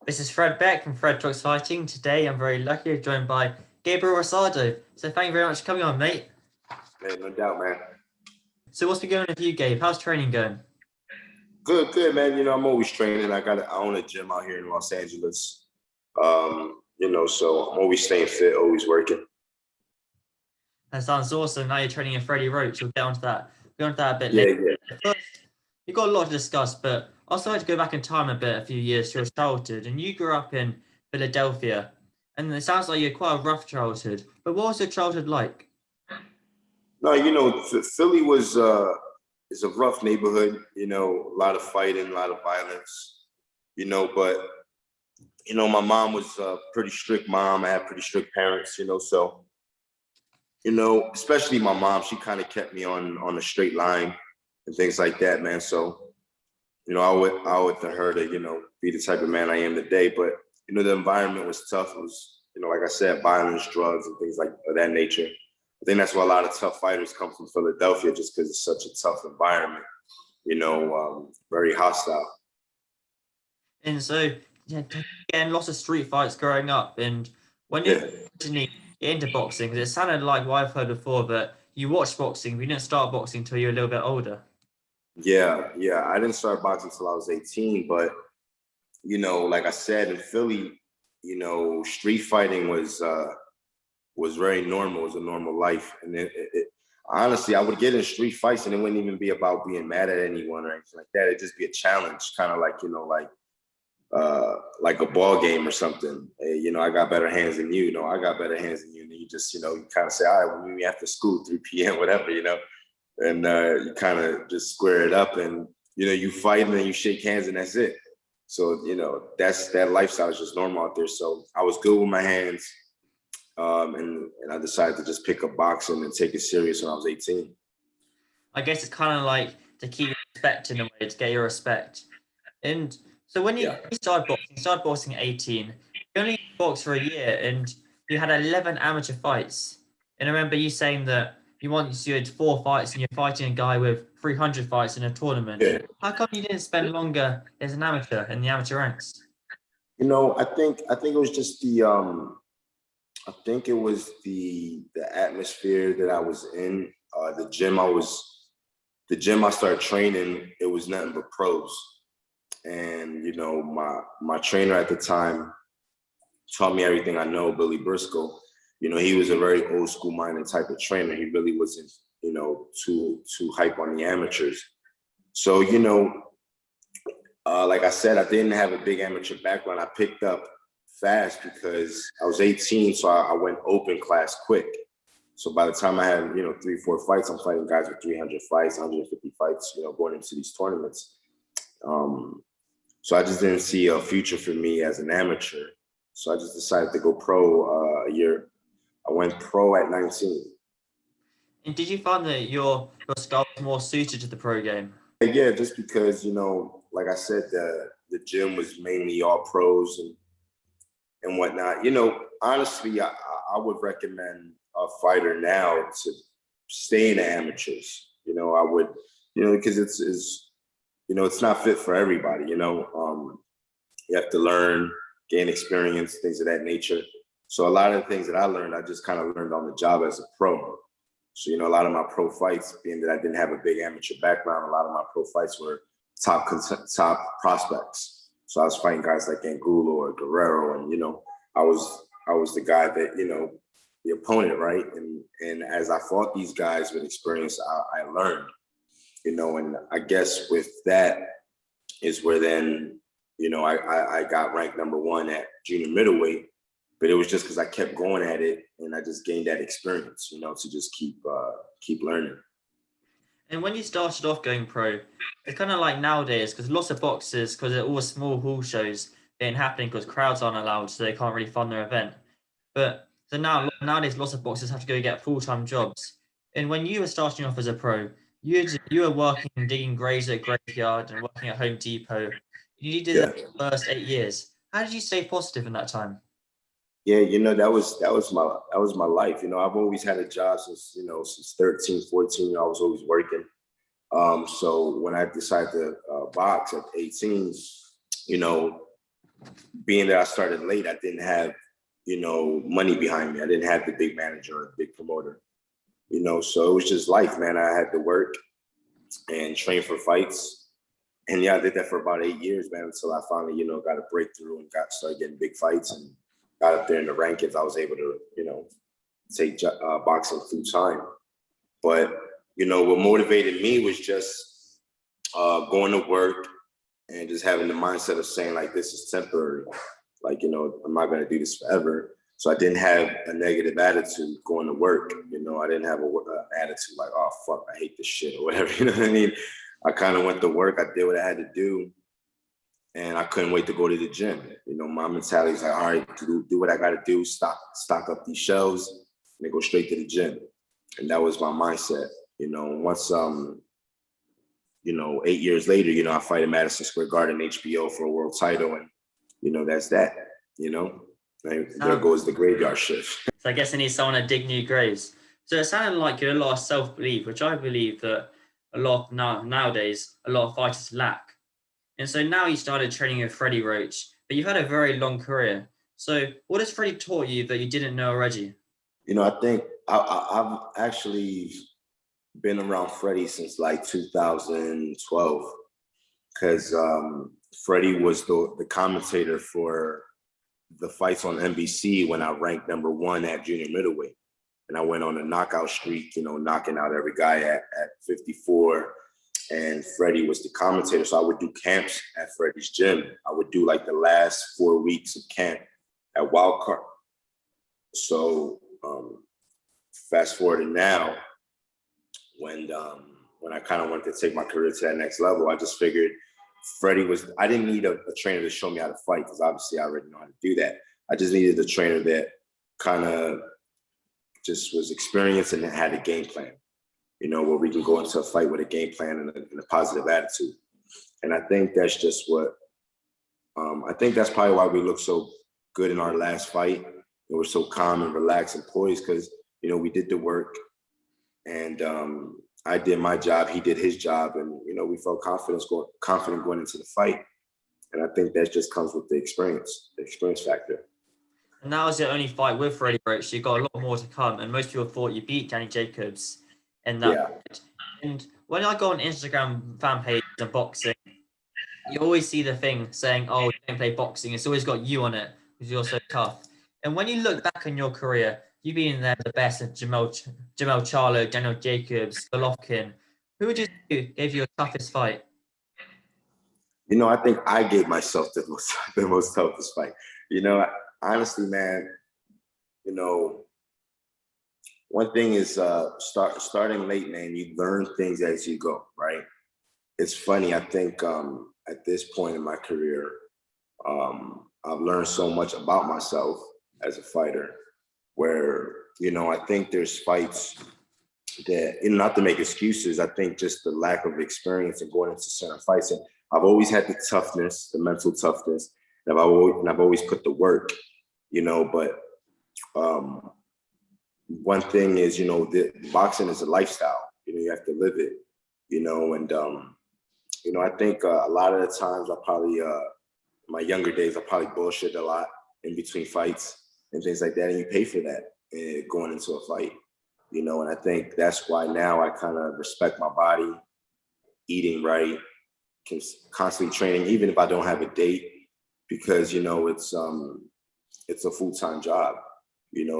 This is Fred Beck from Fred Talks Fighting. Today I'm very lucky to joined by Gabriel Rosado. So thank you very much for coming on, mate. Man, no doubt, man. So what's been going on with you, Gabe? How's training going? Good, man. I'm always training. I own a gym out here in Los Angeles. So I'm always staying fit, always working. That sounds awesome. Now you're training in Freddie Roach. We'll get onto that. A bit Yeah, later. yeah. First, you've got a lot to discuss, but I also like to go back in time a few years to your childhood. And you grew up in Philadelphia, and it sounds like you had quite a rough childhood. But what was your childhood like? No, Philly is a rough neighborhood. A lot of fighting, a lot of violence. But my mom was a pretty strict mom. I had pretty strict parents. So especially my mom, she kind of kept me on a straight line and things like that, man. So, I owe it to her to, be the type of man I am today. But, the environment was tough. It was, like I said, violence, drugs, and things like of that nature. I think that's why a lot of tough fighters come from Philadelphia, just because it's such a tough environment, very hostile. And so, getting lots of street fights growing up. And when you originally get into boxing, it sounded like what I've heard before, but you watched boxing, but you didn't start boxing until you were a little bit older. Yeah. I didn't start boxing until I was 18, but, like I said, in Philly, street fighting was very normal. It was a normal life. And honestly, I would get in street fights and it wouldn't even be about being mad at anyone or anything like that. It'd just be a challenge, kind of like a ball game or something. Hey, I got better hands than you. I got better hands than you. And you just, you kind of say, all right, we'll meet me after school, 3 p.m., whatever, and you kind of just square it up and, you fight and then you shake hands and that's it. So, that lifestyle is just normal out there. So I was good with my hands. And I decided to just pick up boxing and take it serious when I was 18. I guess it's kind of like to keep respect in a way, to get your respect. And so when you started boxing at 18, you only boxed for a year and you had 11 amateur fights. And I remember you saying that you had 4 fights and you're fighting a guy with 300 fights in a tournament. Yeah. How come you didn't spend longer as an amateur in the amateur ranks? I think it was just I think it was the atmosphere that I was in. The gym I started training, it was nothing but pros. And, my trainer at the time taught me everything I know, Billy Briscoe. He was a very old school minded type of trainer. He really wasn't, too hype on the amateurs. So, like I said, I didn't have a big amateur background. I picked up fast because I was 18, so I went open class quick. So by the time I had, 3-4 fights, I'm fighting guys with 300 fights, 150 fights, going into these tournaments. So I just didn't see a future for me as an amateur. So I just decided to go pro a year. I went pro at 19. And did you find that your style was more suited to the pro game? Yeah, just because, like I said, the gym was mainly all pros and whatnot. Honestly, I would recommend a fighter now to stay in the amateurs. I would, because it's not fit for everybody. You have to learn, gain experience, things of that nature. So a lot of the things that I learned, I just kind of learned on the job as a pro. So, a lot of my pro fights, being that I didn't have a big amateur background, a lot of my pro fights were top prospects. So I was fighting guys like Angulo or Guerrero, and I was the guy that the opponent, right? And as I fought these guys with experience, I learned, and I guess with that is where then I got ranked #1 at junior middleweight, but it was just because I kept going at it and I just gained that experience, to just keep learning. And when you started off going pro, it's kind of like nowadays, because lots of boxers, because they're all small hall shows, they ain't happening because crowds aren't allowed, so they can't really fund their event. But so nowadays, lots of boxers have to go get full-time jobs. And when you were starting off as a pro, you were working and digging graves at Graveyard and working at Home Depot. You did that for the first 8 years. How did you stay positive in that time? Yeah, that was my life. I've always had a job since 13, 14. I was always working. So when I decided to box at 18, being that I started late, I didn't have, money behind me. I didn't have the big manager or the big promoter, so it was just life, man. I had to work and train for fights. And yeah, I did that for about 8 years, man, until I finally, got a breakthrough and started getting big fights and got up there in the rankings. I was able to, take boxing full time. But, what motivated me was just going to work and just having the mindset of saying, like, this is temporary. Like, I'm not going to do this forever. So I didn't have a negative attitude going to work. I didn't have an attitude like, oh, fuck, I hate this shit or whatever. You know what I mean? I kind of went to work. I did what I had to do. And I couldn't wait to go to the gym. My mentality is like, all right, do what I got to do, stock up these shelves, and then go straight to the gym. And that was my mindset. Once, 8 years later, I fight in Madison Square Garden, HBO for a world title. And, that's that, there goes the graveyard shift. So I guess they need someone to dig new graves. So it sounded like you had a lot of self-belief, which I believe that nowadays a lot of fighters lack. And so now you started training with Freddie Roach, but you've had a very long career. So what has Freddie taught you that you didn't know already? I think I've actually been around Freddie since like 2012, because Freddie was the commentator for the fights on NBC when I ranked #1 at junior middleweight. And I went on a knockout streak, knocking out every guy at 54. And Freddie was the commentator. So I would do camps at Freddie's gym. I would do like the last 4 weeks of camp at Wildcard. So fast forward to now, when I kind of wanted to take my career to that next level, I just figured I didn't need a trainer to show me how to fight, because obviously I already know how to do that. I just needed a trainer that kind of just was experienced and had a game plan, where we can go into a fight with a game plan and a positive attitude. And I think that's just what, I think that's probably why we look so good in our last fight. And we're so calm and relaxed and poised, because, we did the work, and I did my job, he did his job, and, we felt confident going into the fight. And I think that just comes with the experience factor. And that was your only fight with Freddie Roach. You got a lot more to come, and most people thought you beat Danny Jacobs in that fight. And when I go on Instagram fan page and boxing, you always see the thing saying, "Oh, you don't play boxing." It's always got you on it because you're so tough. And when you look back on your career, you've been there the best of Jamel Charlo, Daniel Jacobs, Golovkin. Who would you say gave you your toughest fight? I think I gave myself the most toughest fight. Honestly, man, one thing is starting late, man, you learn things as you go, right? It's funny, I think at this point in my career, I've learned so much about myself as a fighter, where, I think there's fights that, not to make excuses, I think just the lack of experience in going into certain fights. And I've always had the toughness, the mental toughness, and I've always put the work, but one thing is, the boxing is a lifestyle, you have to live it, and I think a lot of the times my younger days, I probably bullshit a lot in between fights and things like that, and you pay for that going into a fight, and I think that's why now I kind of respect my body, eating right, constantly training, even if I don't have a date, because, it's a full-time job,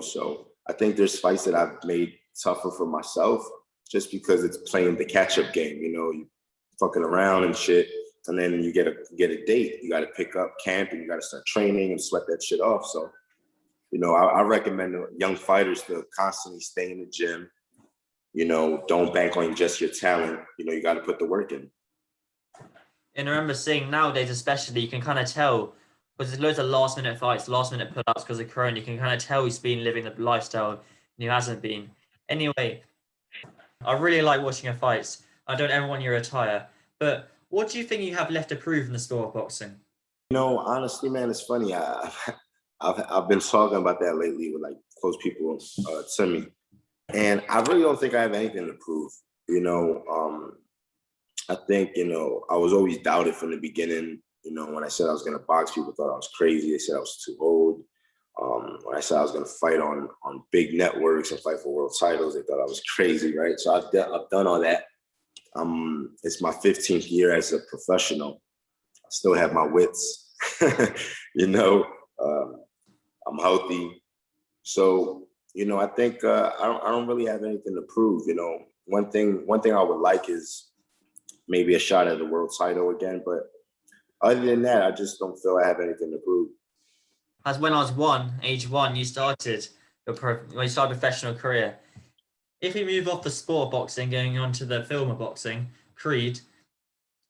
so I think there's fights that I've made tougher for myself just because it's playing the catch-up game, you fucking around and shit, and then you get a date, you got to pick up camp and you got to start training and sweat that shit off. So, I recommend young fighters to constantly stay in the gym, don't bank on just your talent, you got to put the work in. And I remember seeing nowadays, especially, you can kind of tell, because there's loads of last-minute fights, last-minute pull-ups because of Corona. You can kind of tell he's been living the lifestyle and he hasn't been. Anyway, I really like watching your fights. I don't ever want you to retire. But what do you think you have left to prove in the sport of boxing? Honestly, man, it's funny. I've been talking about that lately with like close people to me. And I really don't think I have anything to prove. I think, I was always doubted from the beginning. when I said I was going to box, people thought I was crazy. They said I was too old. When I said I was going to fight on big networks and fight for world titles, they thought I was crazy, right? So I've done all that. It's my 15th year as a professional. I still have my wits, I'm healthy. So, I think I don't really have anything to prove. One thing I would like is maybe a shot at the world title again. But other than that, I just don't feel I have anything to prove. As when I was age one, you started your professional career. If we move off the sport of boxing, going on to the film of boxing, Creed,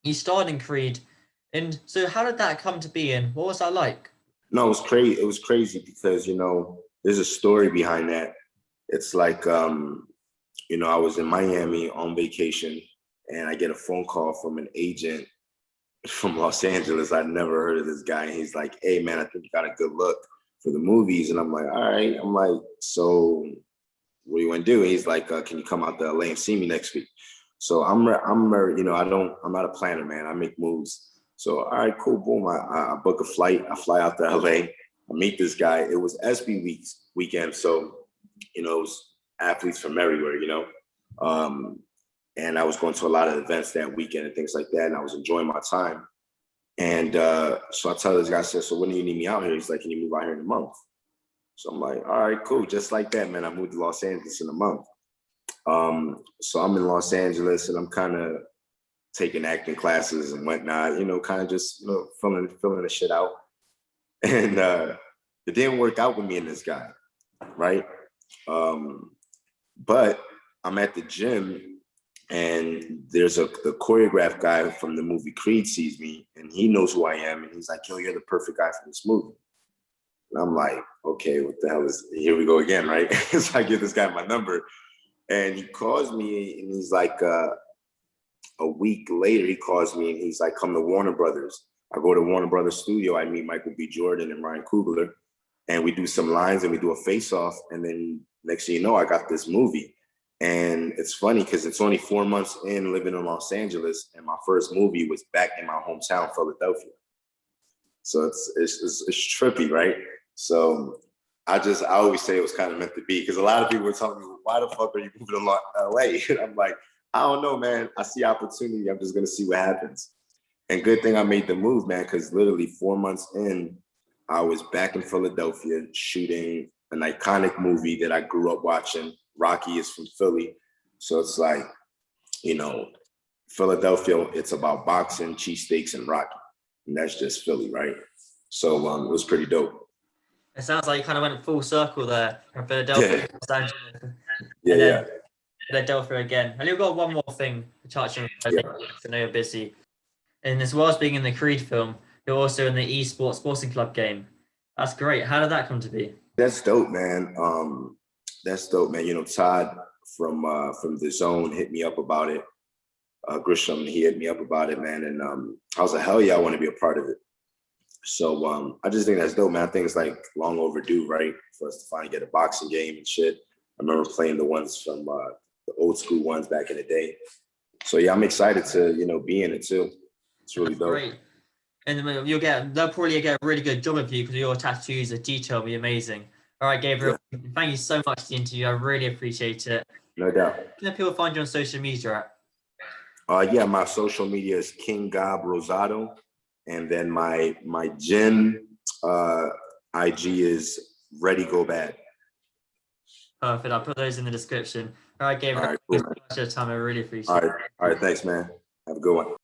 you starred in Creed. And so how did that come to be, and what was that like? No, it was crazy. It was crazy because, there's a story behind that. It's like, I was in Miami on vacation and I get a phone call from an agent from Los Angeles. I'd never heard of this guy. And he's like, hey, man, I think you got a good look for the movies. And I'm like, all right. I'm like, so what do you want to do? And he's like, can you come out to LA and see me next week? So I'm not a planner, man. I make moves. So, all right, cool, boom. I book a flight. I fly out to LA. I meet this guy. It was SB weekend. So, it was athletes from everywhere, and I was going to a lot of events that weekend and things like that. And I was enjoying my time. And so I tell this guy, I said, so when do you need me out here? He's like, can you move out here in a month? So I'm like, all right, cool. Just like that, man. I moved to Los Angeles in a month. So I'm in Los Angeles and I'm kind of taking acting classes and whatnot, kind of just, filling the shit out. And it didn't work out with me and this guy, right? But I'm at the gym and there's the choreograph guy from the movie Creed sees me and he knows who I am. And he's like, yo, you're the perfect guy for this movie. And I'm like, okay, what the hell here we go again, right? So I give this guy my number and he calls me and he's like, a week later, he calls me and he's like, come to Warner Brothers. I go to Warner Brothers studio. I meet Michael B. Jordan and Ryan Coogler and we do some lines and we do a face off. And then next thing you know, I got this movie. And it's funny because it's only 4 months in living in Los Angeles. And my first movie was back in my hometown, Philadelphia. So it's trippy, right? So I always say it was kind of meant to be because a lot of people were telling me, why the fuck are you moving to LA? And I'm like, I don't know, man. I see opportunity. I'm just going to see what happens. And good thing I made the move, man, because literally 4 months in, I was back in Philadelphia shooting an iconic movie that I grew up watching. Rocky is from Philly. So it's like, Philadelphia, it's about boxing, cheesesteaks, and Rocky. And that's just Philly, right? So it was pretty dope. It sounds like you kind of went full circle there from Philadelphia to Los Angeles. Yeah. Philadelphia again. And you've got one more thing to touch on. I know you're busy. And as well as being in the Creed film, you're also in the esports sporting club game. That's great. How did that come to be? That's dope, man. Todd from the Zone hit me up about it. Grisham, he hit me up about it, man. And I was like, hell yeah, I want to be a part of it. So I just think that's dope, man. I think it's like long overdue, right? For us to finally get a boxing game and shit. I remember playing the ones from the old school ones back in the day. So yeah, I'm excited to, be in it too. It's really dope. Great. And they'll probably get a really good job of you because your tattoos, the detail will be amazing. All right, Gabriel, Thank you so much for the interview. I really appreciate it. No doubt. Can people find you on social media at? My social media is King Gab Rosado. And then my gym IG is Ready Go Bad. Perfect. I'll put those in the description. All right, Gabriel. All right, cool, Thank you so much for your time. I really appreciate it. All right, thanks, man. Have a good one.